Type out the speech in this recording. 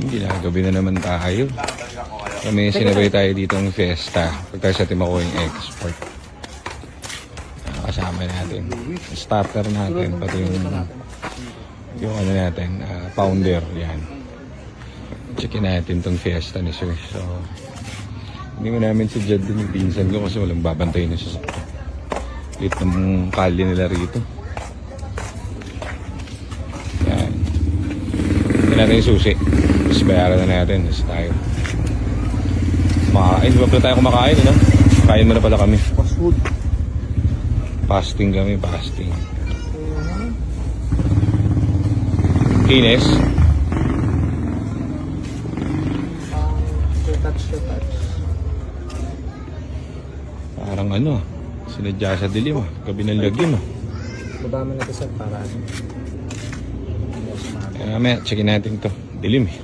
Ginagabi na naman tayo. Kami sinabay tayo dito ng fiesta. Pagka sa Timaco yung export. Kasama natin. Starter natin. Pati yung ano natin. Pounder. Yan. Checkin natin tong fiesta ni Sir. So, hindi mo namin si Jed din yung pinsan ko kasi walang babantay na siya. Lit ng kalye nila rito. Yan. Yan natin yung susi. Tapos bayaran na natin. Tapos tayo. Makakain. Di ba pala tayo kumakain? Ano? Kain mo na pala kami. Fast food. Fasting kami. Fasting. Ines. To touch. Parang ano. Sinadya sa dilim. Gabi ng lagim. Baba mo na ito sir para ano. Kaya mamaya, checkin natin to. Dilim eh.